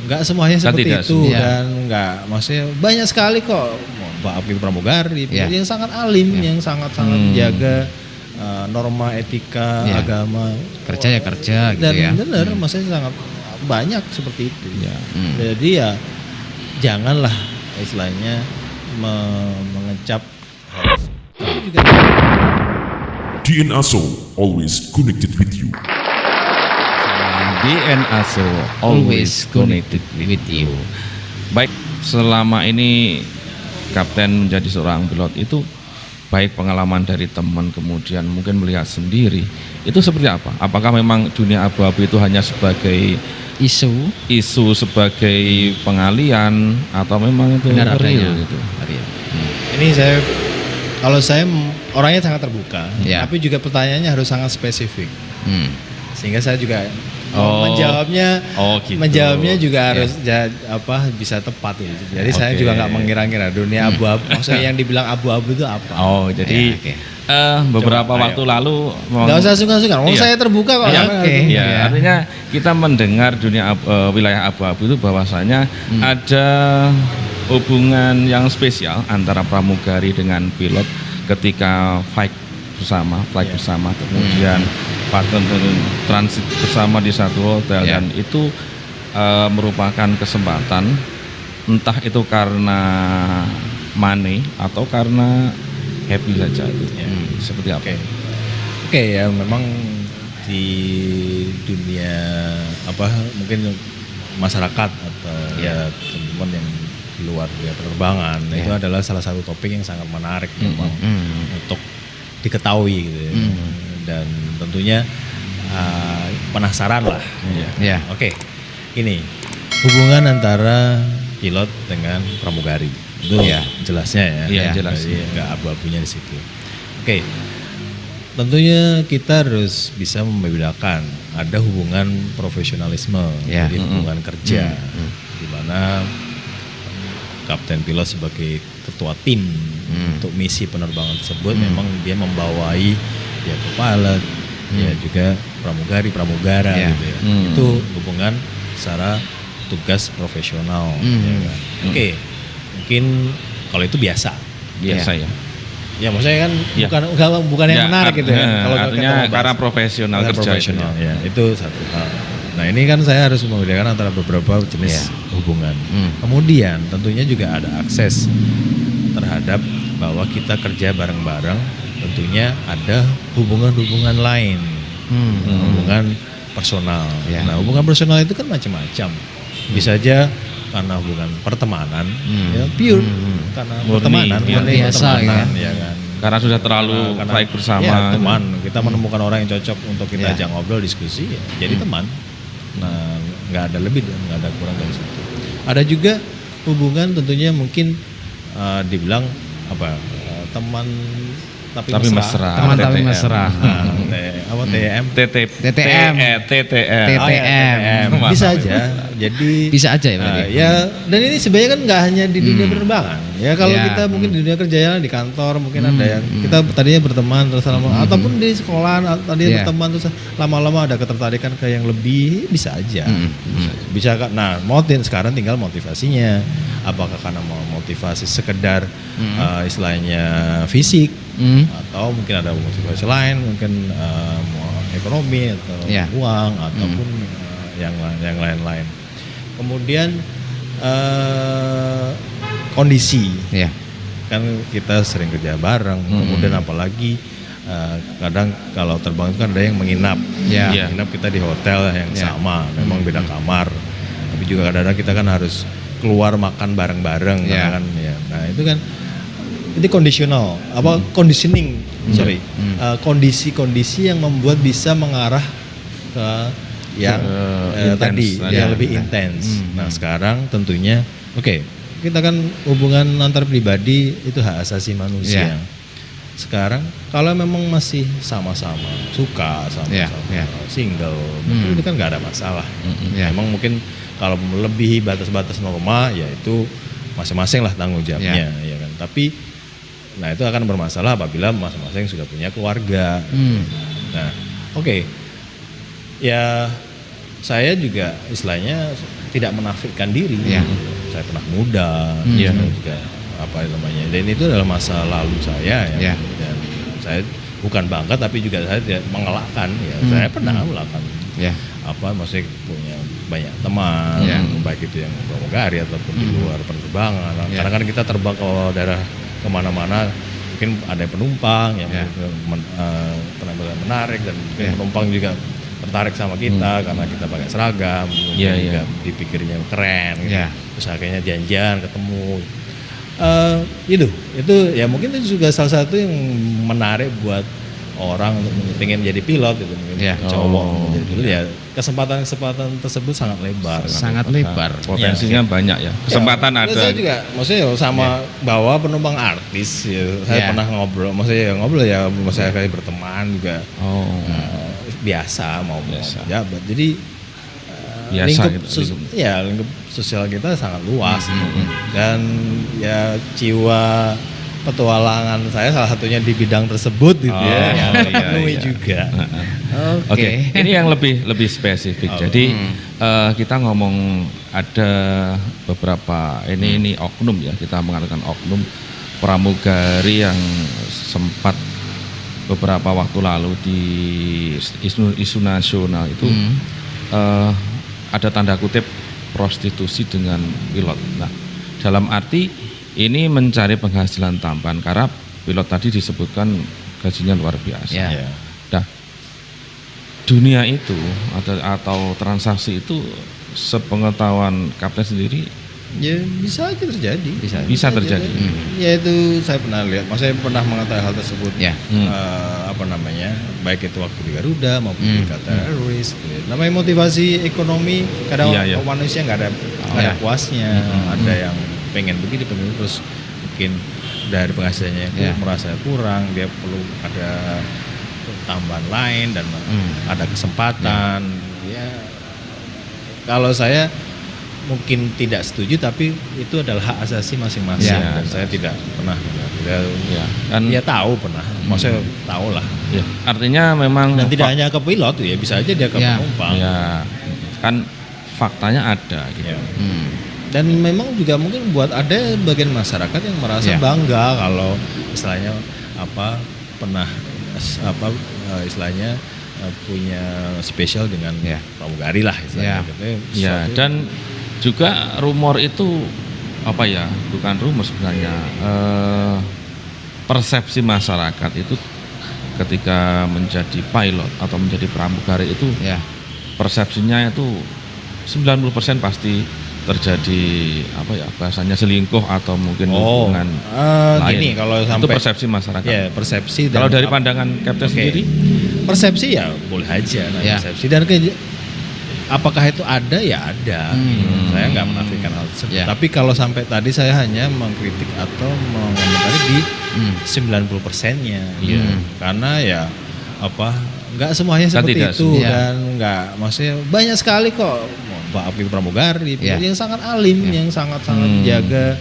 nggak semuanya Kan seperti tidak itu semua. dan nggak, maksudnya banyak sekali kok pilot pramugari yang sangat alim, yang sangat-sangat menjaga norma etika agama, kerja ya kerja gitu dan ya. benar, maksudnya sangat banyak seperti itu. Jadi ya janganlah istilahnya mengecap. Itu juga DNA Soul always connected with you. DNA So always connected with you. Baik, selama ini Kapten menjadi seorang pilot itu baik pengalaman dari teman kemudian mungkin melihat sendiri itu seperti apa? Apakah memang dunia abu-abu itu hanya sebagai isu sebagai pengalian atau memang itu benar real adanya gitu? ini kalau saya orangnya sangat terbuka, tapi juga pertanyaannya harus sangat spesifik, sehingga saya juga menjawabnya juga harus bisa tepat ya. Jadi saya juga nggak mengira-ngira dunia abu-abu. Maksudnya yang dibilang abu-abu itu apa? Oh, jadi beberapa waktu lalu nggak usah sungkan-sungkan. Saya terbuka kok. Artinya kita mendengar dunia wilayah abu-abu itu bahwasanya ada hubungan yang spesial antara pramugari dengan pilot ketika flight bersama, kemudian partner transit bersama di satu hotel dan itu merupakan kesempatan, entah itu karena money atau karena happy saja itu. Seperti apa? Oke, ya memang di dunia mungkin masyarakat atau ya teman-teman yang di luar dunia penerbangan itu adalah salah satu topik yang sangat menarik memang untuk diketahui gitu ya. Dan tentunya penasaran lah. Oke, ini hubungan antara pilot dengan pramugari itu jelasnya jelas. Nggak abu-abunya di situ. Oke, tentunya kita harus bisa membedakan ada hubungan profesionalisme, jadi hubungan kerja, di mana kapten pilot sebagai ketua tim untuk misi penerbangan tersebut memang dia membawai ya pilot, ya juga pramugara gitu ya. Itu hubungan secara tugas profesional. Ya kan? Oke, mungkin kalau itu biasa ya. Ya maksudnya kan bukan yang menarik gitu ya. Kalau artinya karena profesional kerja ya, itu satu hal. Nah ini kan saya harus membedakan antara beberapa jenis hubungan. Kemudian tentunya juga ada akses terhadap bahwa kita kerja bareng-bareng, tentunya ada hubungan-hubungan lain, hubungan personal. Nah hubungan personal itu kan macam-macam. Bisa aja karena hubungan pertemanan, ya pure karena pertemanan, biasa ya kan. Karena sudah terlalu baik bersama. Teman, kita menemukan orang yang cocok untuk kita ajak ngobrol, diskusi, jadi teman. Nah, nggak ada lebih dan nggak ada kurang dari situ. Ada juga hubungan tentunya mungkin dibilang teman tapi mesra. Teman tapi mesra. TTM. Bisa aja. Jadi bisa aja ya berarti. Dan ini sebenarnya kan nggak hanya di dunia penerbangan. Ya kalau kita mungkin di dunia kerja di kantor mungkin ada yang kita tadinya berteman terus ataupun di sekolah tadinya berteman terus lama-lama ada ketertarikan ke yang lebih, bisa aja. Bisa kan. Nah, sekarang tinggal motivasinya. Apakah karena mau motivasi sekedar istilahnya fisik atau mungkin ada motivasi lain, mungkin ekonomi atau uang ataupun yang lain-lain. Kemudian kondisi, kan kita sering kerja bareng, kemudian apalagi kadang kalau terbang itu kan ada yang menginap, menginap kita di hotel yang sama, memang beda kamar, tapi juga kadang-kadang kita kan harus keluar makan bareng-bareng, kan ya. Nah itu kan itu kondisional, conditioning, kondisi-kondisi yang membuat bisa mengarah ke yang tadi yang lebih intens. Nah sekarang tentunya kita kan hubungan antar pribadi itu hak asasi manusia. Sekarang kalau memang masih sama-sama suka, sama-sama single, mungkin itu kan nggak ada masalah. Memang mungkin kalau melebihi batas-batas norma, ya itu masing-masing lah tanggung jawabnya, ya kan. Tapi nah itu akan bermasalah apabila masing-masing sudah punya keluarga. Nah, ya saya juga istilahnya tidak menafikan diri. Ya. Saya pernah muda, Iya. saya juga apa namanya, dan itu adalah masa lalu saya ya. Ya. Dan saya bukan bangga tapi juga saya tidak mengelakkan ya. Saya pernah melakukan Ya. apa, maksudnya punya banyak teman, Ya. baik itu yang pramugari ataupun di luar penerbangan. Ya. Karena kan kita terbang ke daerah kemana-mana, mungkin ada penumpang yang Ya. benar-benar menarik dan mungkin Ya. penumpang juga tertarik sama kita karena kita pakai seragam, mungkin Iya, juga iya. dipikirnya keren, gitu. Ya. Terus akhirnya janjian ketemu. Itu ya mungkin itu juga salah satu yang menarik buat orang untuk pengen jadi pilot gitu, mungkin Ya. cowok Oh, menjadi pilot ya, kesempatan tersebut sangat lebar. Sangat lebar. Potensinya banyak ya. Kesempatan Ya, ada. Saya juga maksudnya ya sama bawa penumpang artis ya. Saya Ya. pernah ngobrol, maksudnya ya ngobrol ya, maksudnya kayak berteman juga Oh. biasa mau Biasa. pejabat. Jadi Biasa lingkup, gitu, lingkup sosial kita sangat luas dan ya jiwa petualangan saya salah satunya di bidang tersebut gitu Oh, ya, iya, terpenuhi iya. juga. Oke, ini yang lebih spesifik. Jadi kita ngomong ada beberapa ini oknum ya, kita mengatakan oknum pramugari yang sempat beberapa waktu lalu di isu nasional itu ada tanda kutip prostitusi dengan pilot. Nah, dalam arti ini mencari penghasilan tambahan karena pilot tadi disebutkan gajinya luar biasa. Ya. Ya. Nah, dunia itu atau transaksi itu sepengetahuan Kapten sendiri Ya bisa aja terjadi. bisa terjadi. Ya itu saya pernah lihat, maksudnya pernah mengetahui hal tersebut. Ya. Apa namanya, baik itu waktu di Garuda maupun di Qatar Airways. Gitu. Namanya motivasi ekonomi, kadang Iya, iya. manusia nggak ada Ya. puasnya, ada yang pengen begini, pengen terus mungkin dari penghasilannya itu Ya. merasa kurang, dia perlu ada tambahan lain dan ada kesempatan. Ya, kalau saya mungkin tidak setuju, tapi itu adalah hak asasi masing-masing Ya. dan saya tidak pernah Ya, kan ya tahu pernah, maksudnya tahu lah. ya, artinya memang Dan tidak hanya ke pilot ya, bisa aja dia ke Ya. penumpang. ya kan faktanya ada gitu. Ya. Dan memang juga mungkin buat ada bagian masyarakat yang merasa Ya. bangga kalau istilahnya pernah istilahnya punya spesial dengan Ya. pramugari lah istilahnya. Ya. Gitu. Ya, Sesuatu- dan juga rumor itu bukan rumor sebenarnya, persepsi masyarakat itu ketika menjadi pilot atau menjadi pramugari itu Ya. persepsinya itu 90% pasti terjadi bahasanya selingkuh atau mungkin hubungan lain. gini kalau itu sampai persepsi masyarakat. ya persepsi dan Kalau dari pandangan Kapten Oke. sendiri, persepsi ya boleh aja nah, Ya. persepsi dan apakah itu ada ya ada. Saya nggak menafikan hal tersebut. Ya. Tapi kalau sampai tadi saya hanya mengkritik atau mengomentari di 90%-nya. Karena ya nggak semuanya Kan seperti tidak itu semua. dan nggak, maksudnya banyak sekali kok itu pramugari Ya. yang sangat alim, yang sangat-sangat menjaga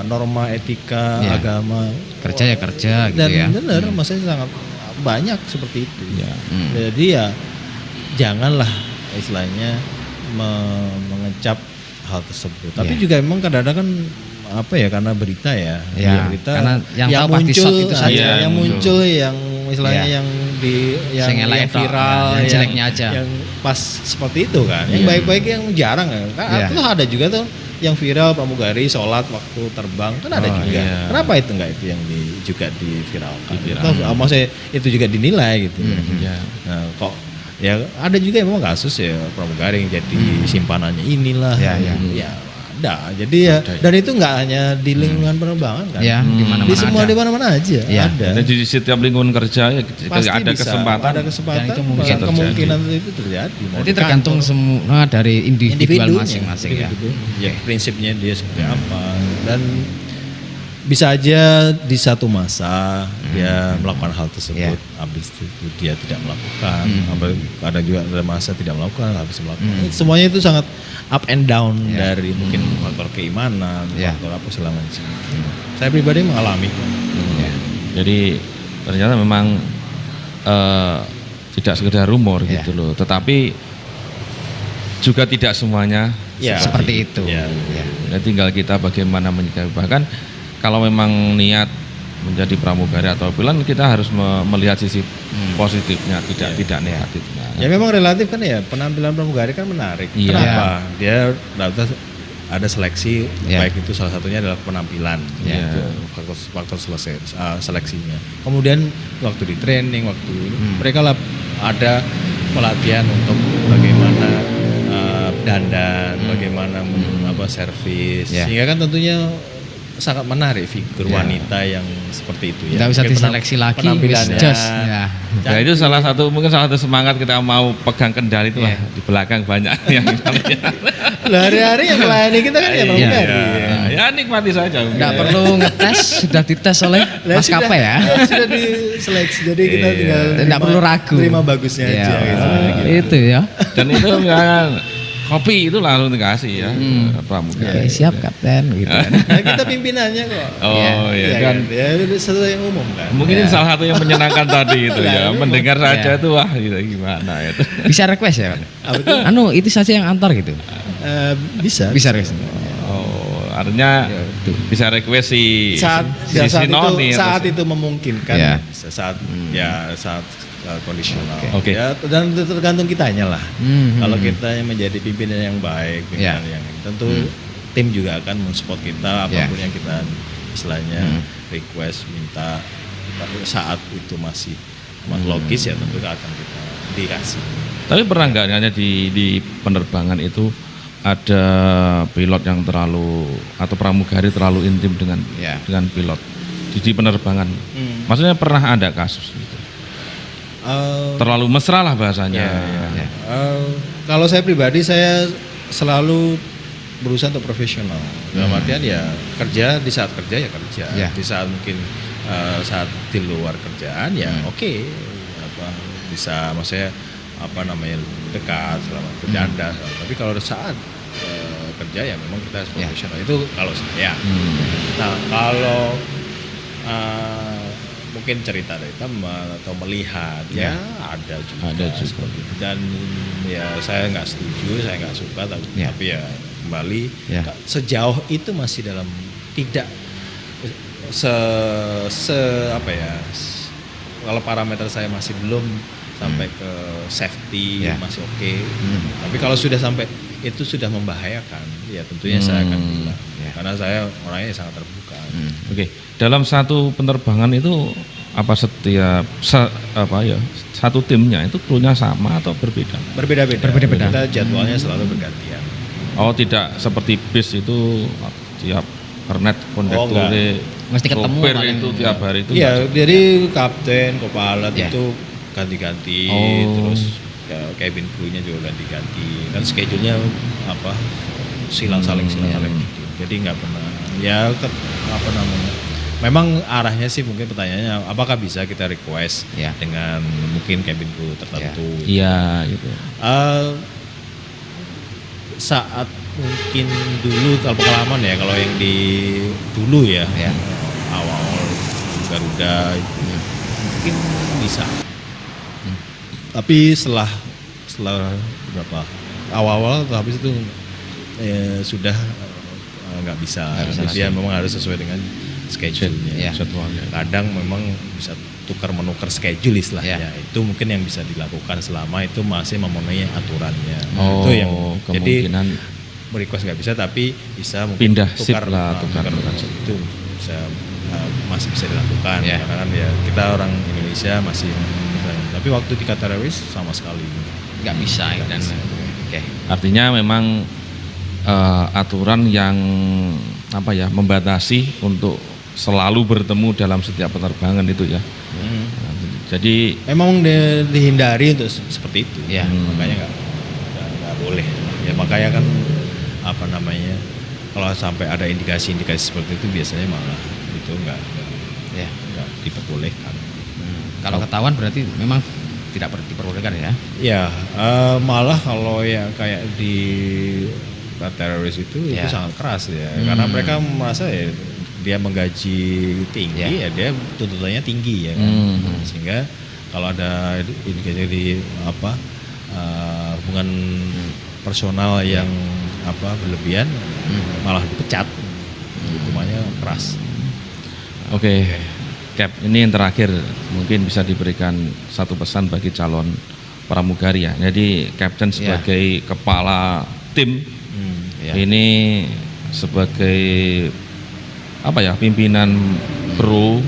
norma etika Ya. agama. Kerja ya kerja gitu Dan ya. benar, maksudnya sangat banyak seperti itu. Ya. Jadi ya janganlah istilahnya mengecap hal tersebut. Tapi Ya. juga emang kadang-kadang kan karena berita ya, Ya, berita karena yang tahu pasti muncul shot itu saja. Iya, yang muncul yang istilahnya Ya. yang Sing elek yang tok, viral, yang jeleknya aja. yang pas seperti itu kan. Yang Iya. baik-baik yang jarang kan. Iya. Itu ada juga tuh yang viral pramugari sholat waktu terbang kan ada Oh, juga. iya. Kenapa itu enggak itu yang juga diviralkan? Diviralkan. Atau maksudnya itu juga dinilai gitu. Ya. Nah, kok ya ada juga memang kasus ya pramugari yang jadi simpanannya inilah. Ya, ya. Ya, ada. Jadi ya Ada, ya. dan itu enggak hanya di lingkungan penerbangan kan. Ya, di mana-mana Di semua ada. di mana-mana aja Ya. ada. Dan di setiap lingkungan kerja ya ketika Pasti ada bisa, kesempatan. ada kesempatan, Dan itu mungkin terjadi. kemungkinan itu terjadi. Mau Berarti di tergantung kantor, semua dari individual individunya, masing-masing ya. Ya prinsipnya dia seperti apa dan bisa aja di satu masa dia melakukan hal tersebut, habis itu dia tidak melakukan, ada juga ada masa tidak melakukan, habis melakukan. Semuanya itu sangat up and down dari mungkin faktor keimanan, Ya. faktor apa segala macam. Saya pribadi mengalami. Jadi ternyata memang tidak sekedar rumor Ya. gitu loh, tetapi juga tidak semuanya Ya. seperti itu. Ya. Ya. Ya, tinggal kita bagaimana menyikapi. Bahkan kalau memang niat menjadi pramugari atau pilot, kita harus melihat sisi positifnya, tidak negatifnya. Ya memang relatif kan ya, penampilan pramugari kan menarik. Iya. Kenapa? Dia ada seleksi, Iya. baik itu salah satunya adalah penampilan, Iya. itu faktor seleksinya. Kemudian waktu di training, waktu mereka ada pelatihan untuk bagaimana dandan, bagaimana servis, Iya. sehingga kan tentunya sangat menarik figur Iya. wanita yang seperti itu ya. Nggak usah Mungkin diseleksi lagi, penampilannya. wis jos. Ya. Ya itu mungkin salah satu semangat kita mau pegang kendali itu lah. Iya. Di belakang banyak yang Hari-hari yang melayani kita kan ya Iya. pramugari. ya nikmati saja. Nggak perlu ngetes, sudah dites oleh Lah, maskapai ya. Sudah diseleksi, jadi kita Iya. tinggal Nggak perlu ragu. terima bagusnya Iya. aja. Gitu. Itu ya. Dan itu kan kopi itu langsung dikasih ya Oke, pramugari. siap kapten gitu kan. Nah, kita pimpinannya kok. Oh iya kan. Ya itu sesuatu yang umum kan. Mungkin ini salah satu yang menyenangkan tadi itu Lah, ya. ini Mendengar mau- saja Iya. tuh wah gimana itu. Bisa request ya kan? Apa itu? Anu itu saja yang antar gitu. Bisa. Bisa request. Oh, artinya bisa request si Saat Noni saat atau si- itu memungkinkan. Ya. Saat kondisional. Oke. Ya, dan tergantung kitanya lah. Hmm. Kalau kita yang menjadi pimpinan yang baik, Ya. pimpinan yang tentu tim juga akan mensupport kita apapun yang kita istilahnya request minta tapi saat itu masih logis ya tentu akan kita dikasih. Tapi pernah nggak hanya di penerbangan itu ada pilot yang terlalu atau pramugari terlalu intim dengan Ya. dengan pilot di penerbangan. Maksudnya pernah ada kasus gitu. Terlalu mesra lah bahasanya. Ya. Kalau saya pribadi saya selalu berusaha untuk profesional. Dalam artian ya kerja di saat kerja ya kerja. Ya. Di saat mungkin saat di luar kerjaan ya oke. Bisa maksudnya dekat selama bercanda. Tapi kalau saat kerja ya memang kita harus Ya. profesional. Itu kalau saya. Nah kalau mungkin cerita dari teman atau melihat ya ada juga, Ada juga. seperti itu. Dan ya saya nggak setuju, saya nggak suka Ya. tapi ya kembali Ya. sejauh itu masih dalam tidak kalau parameter saya masih belum sampai ke safety Ya. masih oke. Tapi kalau sudah sampai itu sudah membahayakan ya tentunya saya akan bilang karena saya orangnya sangat terbuka. Oke, dalam satu penerbangan itu satu timnya itu krunya sama atau berbeda? Berbeda-beda. Berbeda-beda. Kita jadwalnya selalu bergantian. Oh, tidak seperti bis itu tiap kernet kondektur enggak. Mesti ketemu sopir paling. itu tiap hari itu. Iya, enggak. jadi kapten, co-pilot Ya. itu ganti-ganti, Oh. terus cabin crew-nya juga ganti-ganti. Kan schedule-nya silang saling gitu. Jadi nggak pernah memang arahnya sih mungkin pertanyaannya apakah bisa kita request Ya. dengan mungkin cabin crew tertentu. Iya gitu. Saat mungkin dulu kalau pengalaman ya kalau yang di dulu ya, Ya. awal Garuda itu mungkin bisa. Tapi setelah berapa awal-awal habis itu sudah nggak bisa. Dia memang harus sesuai dengan schedule-nya. Ya. Jadwalnya. Kadang memang bisa tukar-menukar schedule istilahnya. Itu mungkin yang bisa dilakukan selama itu masih memenuhi aturannya. Oh, Itu yang jadi kemungkinan request nggak bisa tapi bisa mungkin pindah shift lah, tukar itu bisa masih bisa dilakukan Ya. karena kan ya kita orang Indonesia masih tapi waktu di Qatar Airways sama sekali Nggak bisa ya dan oke. Artinya memang aturan yang membatasi untuk selalu bertemu dalam setiap penerbangan itu ya. Jadi memang dihindari untuk seperti itu Ya. makanya nggak boleh ya makanya kan kalau sampai ada indikasi-indikasi seperti itu biasanya malah itu nggak Ya. diperbolehkan. Kalau ketahuan berarti memang tidak diperbolehkan ya. Ya, malah kalau ya kayak di teroris itu Ya. sangat keras ya, karena mereka merasa ya dia menggaji tinggi ya, dia tuntutannya tinggi ya kan, sehingga kalau ada indikasi di hubungan personal yang berlebihan malah dipecat. Hukumannya keras. Oke, Cap, ini yang terakhir mungkin bisa diberikan satu pesan bagi calon pramugari ya. Jadi Captain sebagai kepala tim ini sebagai pimpinan kru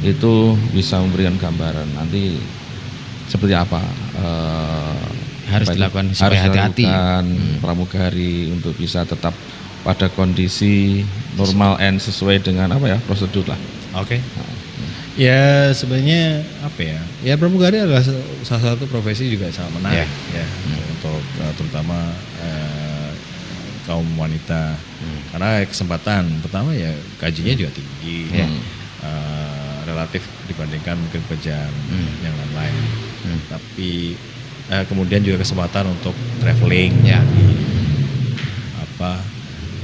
itu bisa memberikan gambaran nanti seperti apa harus dilakukan supaya hati-hati pramugari untuk bisa tetap pada kondisi normal and sesuai dengan prosedur lah. Oke. Ya sebenarnya ya pramugari adalah salah satu profesi juga sangat menarik ya untuk terutama kaum wanita karena kesempatan pertama ya gajinya juga tinggi relatif dibandingkan mungkin pekerjaan yang lain tapi kemudian juga kesempatan untuk traveling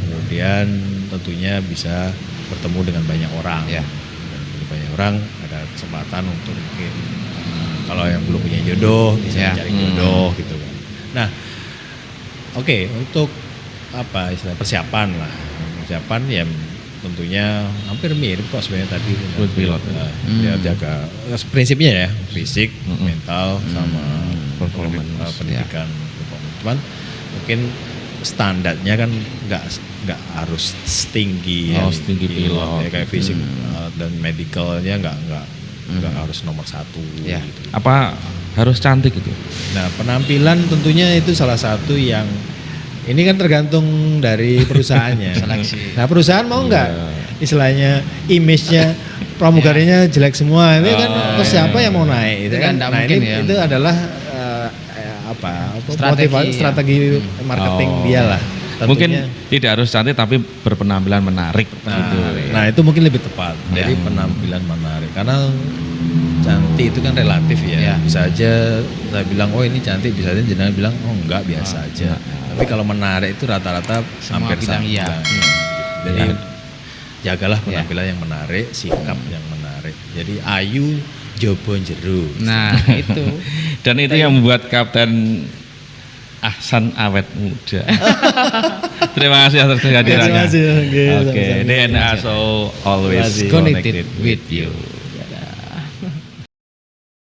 kemudian tentunya bisa bertemu dengan banyak orang banyak orang ada kesempatan untuk mungkin kalau yang belum punya jodoh bisa mencari jodoh gitu kan. Nah untuk persiapan ya tentunya hampir mirip kok sebenarnya tadi buat pilot ya jaga prinsipnya ya fisik mental sama pendidikan cuman mungkin standarnya kan nggak harus setinggi setinggi pilot ya, kayak fisik dan medicalnya nggak harus nomor 1 gitu. Apa harus cantik itu? Nah penampilan tentunya itu salah satu yang ini kan tergantung dari perusahaannya. Nah perusahaan mau nggak istilahnya image-nya pramugarinya jelek semua ini kan siapa yang mau naik itu kan? Nah ini itu adalah strategi marketing dia lah. Tentunya. Mungkin tidak harus cantik tapi berpenampilan menarik. Nah itu mungkin lebih tepat. Jadi penampilan menarik karena cantik itu kan relatif ya. Bisa aja saya bilang ini cantik, bisa aja jenengan bilang enggak biasa aja. Tapi kalau menarik itu rata-rata hampir sama. Jadi jagalah penampilan yang menarik, sikap yang menarik. Jadi ayu jobo jero. Nah itu. Dan itu yang membuat Kapten Ahsan awet muda. Terima kasih atas kehadirannya. Terima kasih. Oke, DNA so always connected with you.